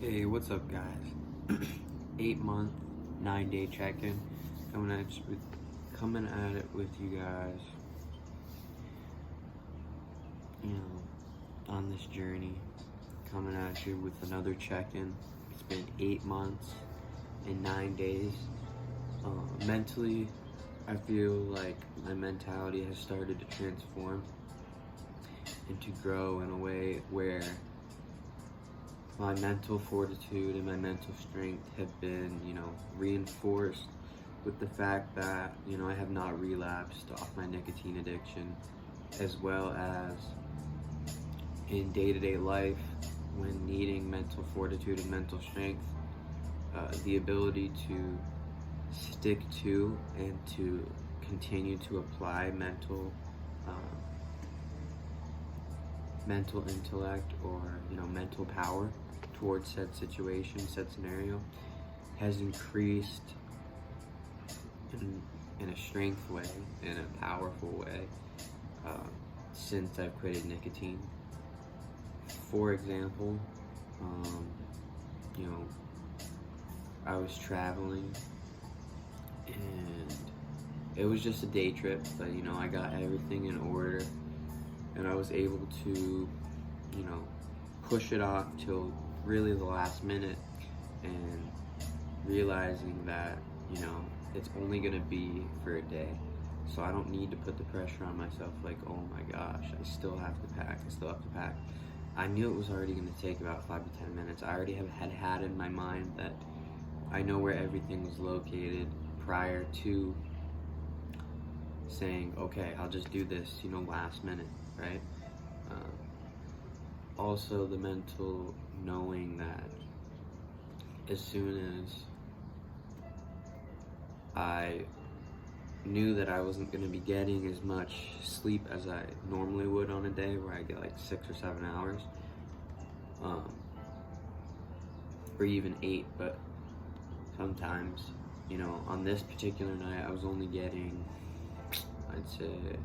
Hey, what's up, guys? 8 month, 9 day check-in. Coming at it with you guys, on this journey. Coming at you with another check-in. It's been 8 months and 9 days. Mentally, I feel like my mentality has started to transform and to grow in a way where my mental fortitude and my mental strength have been, reinforced with the fact that, I have not relapsed off my nicotine addiction, as well as in day-to-day life when needing mental fortitude and mental strength, the ability to stick to and to continue to apply mental intellect or mental power towards said situation, said scenario, has increased in a strength way, in a powerful way, since I've quitted nicotine. For example, I was traveling and it was just a day trip, but I got everything in order and I was able to, push it off till really the last minute, and realizing that, it's only gonna be for a day. So I don't need to put the pressure on myself like, oh my gosh, I still have to pack. I knew it was already gonna take about 5 to 10 minutes. I already had in my mind that I know where everything was located prior to saying, okay, I'll just do this, last minute, right? Also the mental knowing that as soon as I knew that I wasn't going to be getting as much sleep as I normally would on a day, where I get like 6 or 7 hours, or even 8, but sometimes, on this particular night I was only getting, I'd say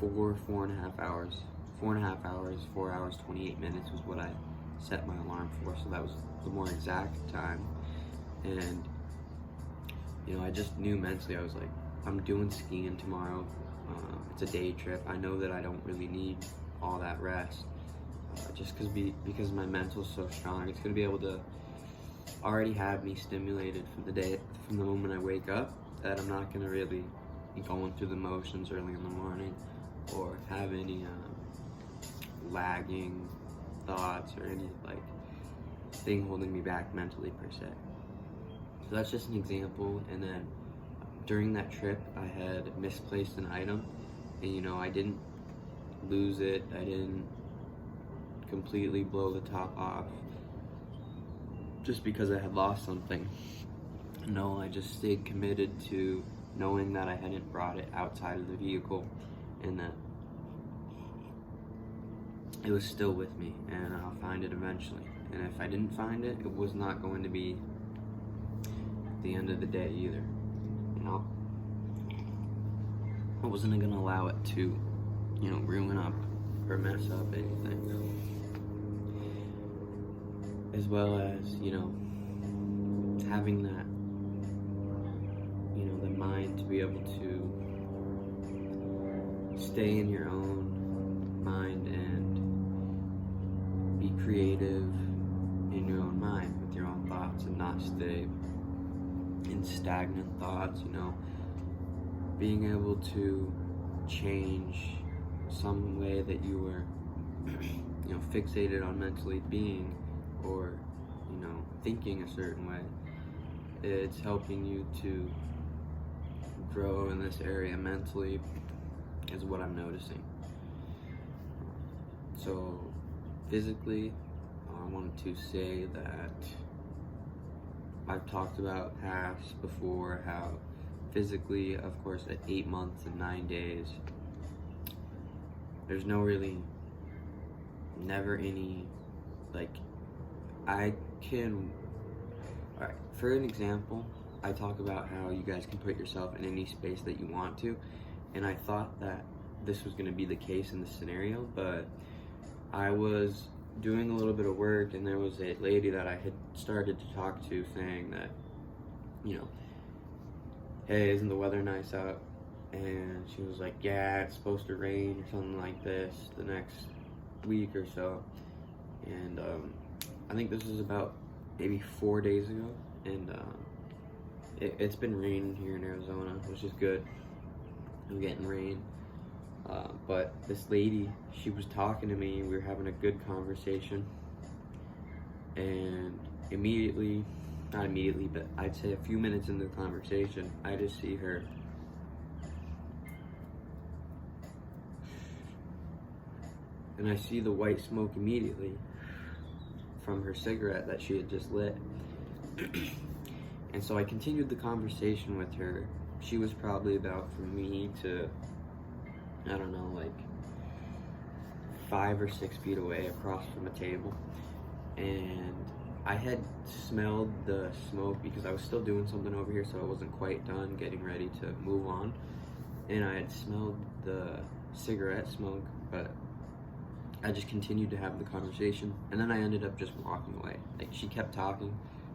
4.5 hours. 4.5 hours, 4 hours, 28 minutes was what I set my alarm for, so that was the more exact time. And I just knew mentally, I was like, I'm doing skiing tomorrow. It's a day trip. I know that I don't really need all that rest, just because my mental's so strong. It's gonna be able to already have me stimulated from the moment I wake up, that I'm not gonna really be going through the motions early in the morning or have any lagging thoughts or any thing holding me back mentally per se. So that's just an example. And then during that trip I had misplaced an item, and I didn't lose it, I didn't completely blow the top off just because I had lost something. No, I just stayed committed to knowing that I hadn't brought it outside of the vehicle and that it was still with me, and I'll find it eventually. And if I didn't find it, it was not going to be the end of the day either. I wasn't going to allow it to, ruin up or mess up anything. As well as, having that, the mind to be able to stay in your own mind and be creative in your own mind with your own thoughts, and not stay in stagnant thoughts, being able to change some way that you were fixated on mentally being, or thinking a certain way. It's helping you to grow in this area mentally, is what I'm noticing. So physically, I wanted to say that I've talked about past before how physically, of course, at 8 months and 9 days, there's never any, alright, for an example, I talk about how you guys can put yourself in any space that you want to, and I thought that this was going to be the case in this scenario, but I was doing a little bit of work, and there was a lady that I had started to talk to saying that, you know, hey, isn't the weather nice out? And she was like, yeah, it's supposed to rain or something like this the next week or so. And I think this was about maybe 4 days ago, and it's been raining here in Arizona, which is good. I'm getting rain. But this lady, she was talking to me, we were having a good conversation, and not immediately, but I'd say a few minutes into the conversation, I just see her and I see the white smoke immediately from her cigarette that she had just lit. And so I continued the conversation with her. She was probably about, from me to, I don't know, like 5 or 6 feet away across from a table. And I had smelled the smoke because I was still doing something over here, so I wasn't quite done getting ready to move on. And I had smelled the cigarette smoke, but I just continued to have the conversation, and then I ended up just walking away. Like, she kept talking.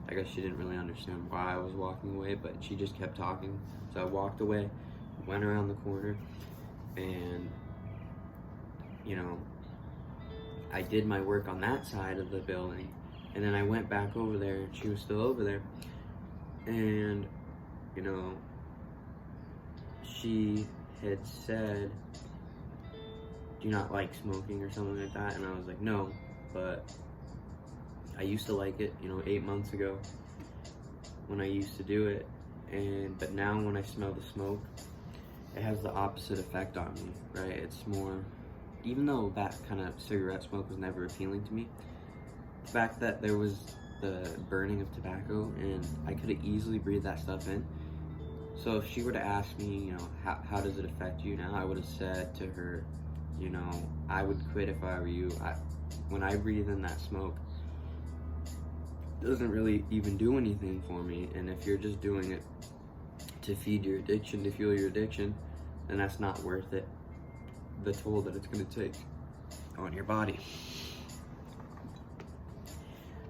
I guess she didn't really understand why I was walking away, but she just kept talking. So I walked away, went around the corner, and, you know, I did my work on that side of the building, and then I went back over there, and she was still over there. And, you know, she had said, do you not like smoking or something like that? And I was like, no, but I used to like it, 8 months ago when I used to do it. But now when I smell the smoke, it has the opposite effect on me, right? It's more, even though that kind of cigarette smoke was never appealing to me, the fact that there was the burning of tobacco and I could have easily breathed that stuff in. So if she were to ask me, how does it affect you now? I would have said to her, I would quit if I were you. When I breathe in that smoke, it doesn't really even do anything for me. And if you're just doing it to feed your addiction, to fuel your addiction, then that's not worth it. The toll that it's going to take on your body.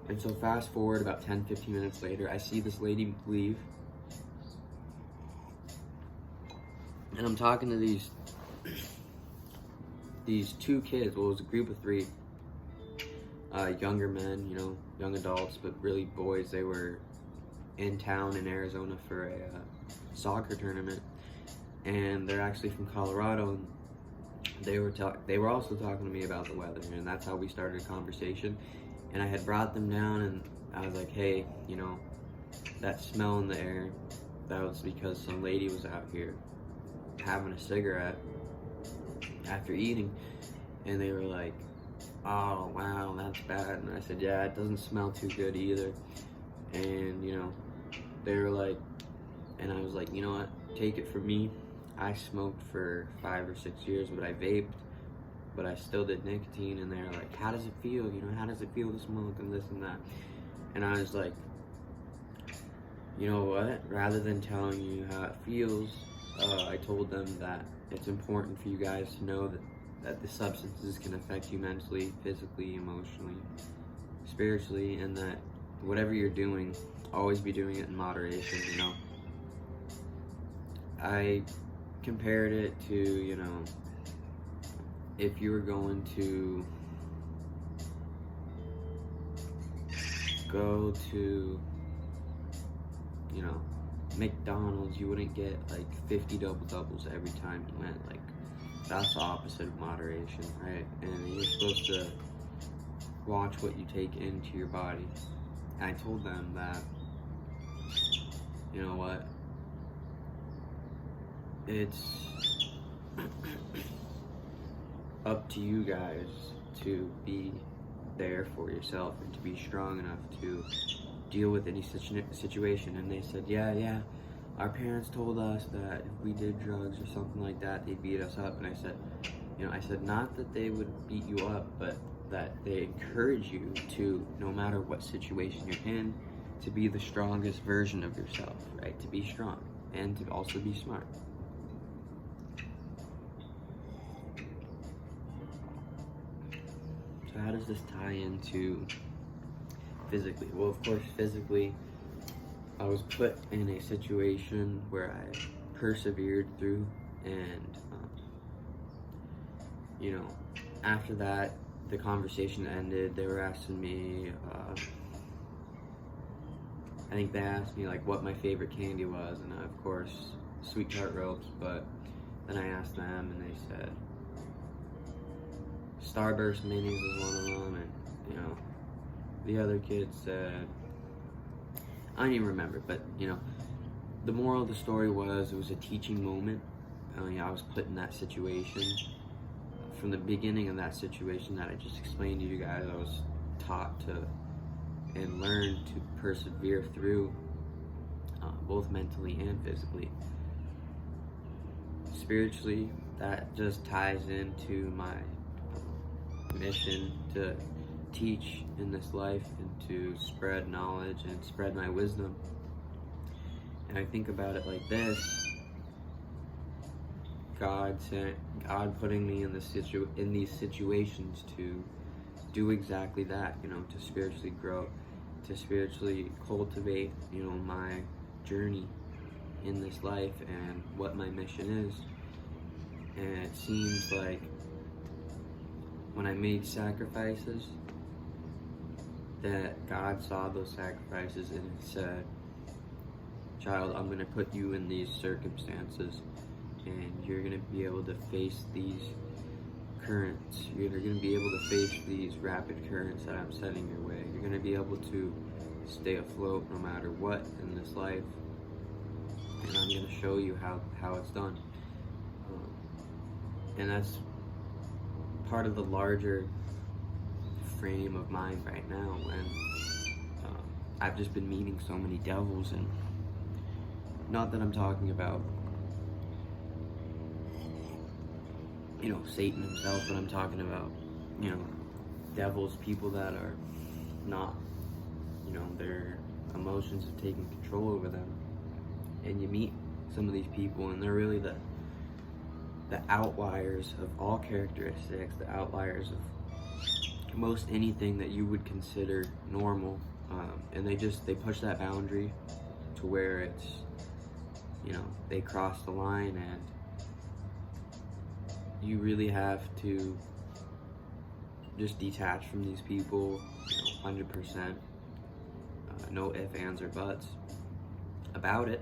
And so fast forward about 10-15 minutes later, I see this lady leave. And I'm talking to these 2 kids. Well, it was a group of 3 younger men, young adults, but really boys. They were in town in Arizona for a soccer tournament, and they're actually from Colorado. And they were also talking to me about the weather, and that's how we started a conversation. And I had brought them down, and I was like, hey, that smell in the air, that was because some lady was out here having a cigarette after eating. And they were like, oh wow, that's bad. And I said, yeah, it doesn't smell too good either. And they were like, and I was like, you know what, take it from me, I smoked for 5 or 6 years, but I vaped, but I still did nicotine. And they're like, how does it feel, how does it feel to smoke, and this and that. And I was like, you know what, rather than telling you how it feels, I told them that it's important for you guys to know that the substances can affect you mentally, physically, emotionally, spiritually, and that whatever you're doing, always be doing it in moderation. I compared it to, if you were going to go to, McDonald's, you wouldn't get like 50 double-doubles every time you went. Like, that's the opposite of moderation, right? And you're supposed to watch what you take into your body. And I told them that, you know what, it's up to you guys to be there for yourself and to be strong enough to deal with any situation. And they said, yeah, our parents told us that if we did drugs or something like that, they'd beat us up. And I said, not that they would beat you up, but that they encourage you to, no matter what situation you're in, to be the strongest version of yourself, right? To be strong and to also be smart. So how does this tie into physically? Well, of course, physically, I was put in a situation where I persevered through, and after that, the conversation ended. They were asking me, I think they asked me like what my favorite candy was, and of course, sweet tart ropes. But then I asked them, and they said Starburst minis was one of them, and the other kid said, I don't even remember, but the moral of the story was it was a teaching moment. I was put in that situation. From the beginning of that situation that I just explained to you guys, I was taught to and learned to persevere through, both mentally and physically. Spiritually, that just ties into my mission to teach in this life and to spread knowledge and spread my wisdom. And I think about it like this: God putting me in these situations to do exactly that, to spiritually grow, to spiritually cultivate, my journey in this life and what my mission is. And it seems like when I made sacrifices, that God saw those sacrifices and said, child, I'm going to put you in these circumstances, and you're going to be able to face these currents. You're going to be able to face these rapid currents that I'm setting your way. You're going to be able to stay afloat no matter what in this life, and I'm going to show you how it's done. And that's part of the larger frame of mind right now, when I've just been meeting so many devils. And not that I'm talking about Satan himself, but I'm talking about devils, people that are not, their emotions have taken control over them. And you meet some of these people, and they're really the outliers of all characteristics, the outliers of most anything that you would consider normal, and they push that boundary to where it's, they cross the line, and you really have to just detach from these people, 100%, no ifs, ands, or buts about it.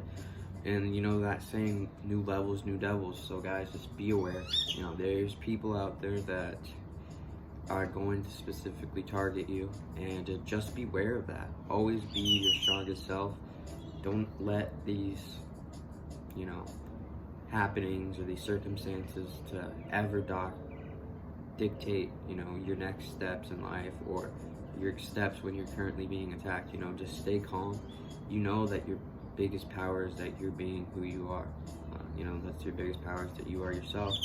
And that saying, new levels, new devils. So guys, just be aware. There's people out there that are going to specifically target you, and just beware of that. Always be your strongest self. Don't let these, happenings or these circumstances to ever dictate, your next steps in life, or your steps when you're currently being attacked. Just stay calm. That your biggest power is that you're being who you are. That's your biggest power, is that you are yourself.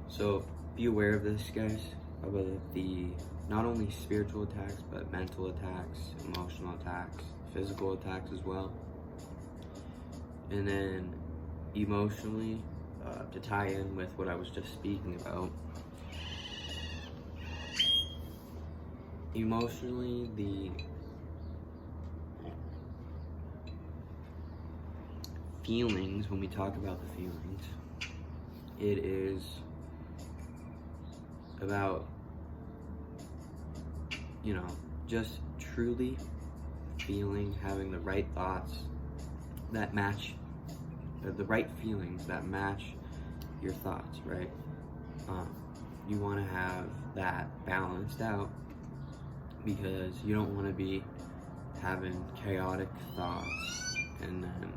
So be aware of this, guys, about the not only spiritual attacks, but mental attacks, emotional attacks, physical attacks as well. And then emotionally, to tie in with what I was just speaking about, emotionally, the feelings, when we talk about the feelings, it is about, just truly feeling, having the right thoughts that match, the right feelings that match your thoughts, right? You want to have that balanced out, because you don't want to be having chaotic thoughts and then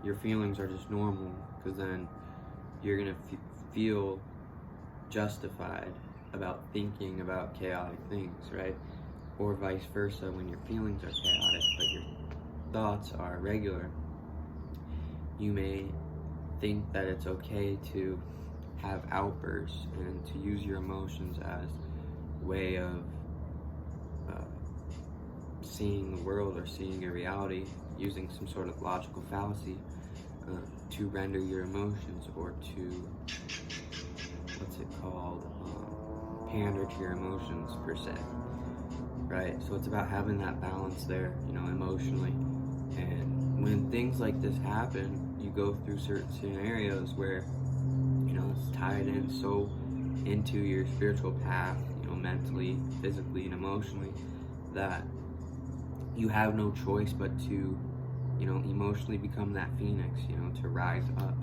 your feelings are just normal, because then you're gonna feel justified about thinking about chaotic things, right? Or vice versa, when your feelings are chaotic but your thoughts are regular, you may think that it's okay to have outbursts and to use your emotions as a way of seeing the world or seeing your reality, using some sort of logical fallacy. to render your emotions, or to, what's it called, pander to your emotions per se, right? So it's about having that balance there, emotionally. And when things like this happen, you go through certain scenarios where, it's tied in so into your spiritual path, mentally, physically, and emotionally, that you have no choice but to, emotionally become that phoenix, to rise up.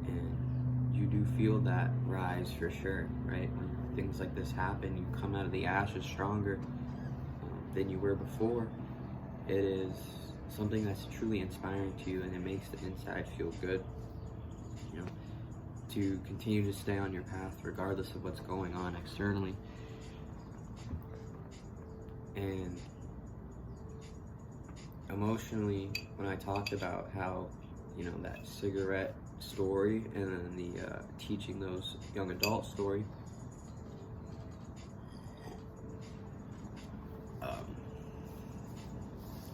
And you do feel that rise for sure, right? When things like this happen, you come out of the ashes stronger than you were before. It is something that's truly inspiring to you, and it makes the inside feel good, to continue to stay on your path regardless of what's going on externally. And emotionally, when I talked about how, that cigarette story and then the teaching those young adult story,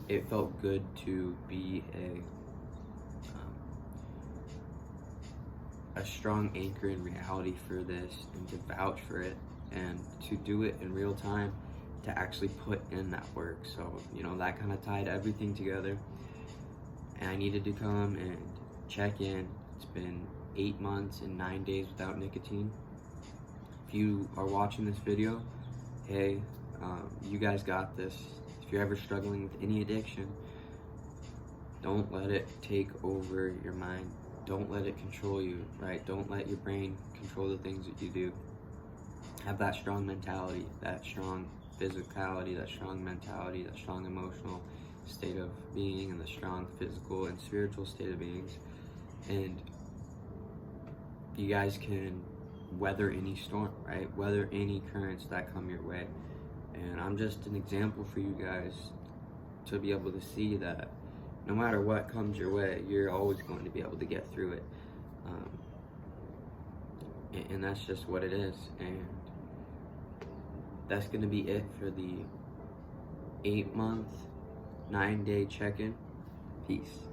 it felt good to be a strong anchor in reality for this, and to vouch for it, and to do it in real time, to actually put in that work. So, that kind of tied everything together. And I needed to come and check in. It's been 8 months and 9 days without nicotine. If you are watching this video, hey, you guys got this. If you're ever struggling with any addiction, don't let it take over your mind. Don't let it control you, right? Don't let your brain control the things that you do. Have that strong mentality, that strong physicality, that strong mentality, that strong emotional state of being, and the strong physical and spiritual state of beings. And you guys can weather any storm, right? Weather any currents that come your way. And I'm just an example for you guys to be able to see that no matter what comes your way, you're always going to be able to get through it. And that's just what it is. And that's going to be it for the 8-month, 9-day check-in. Peace.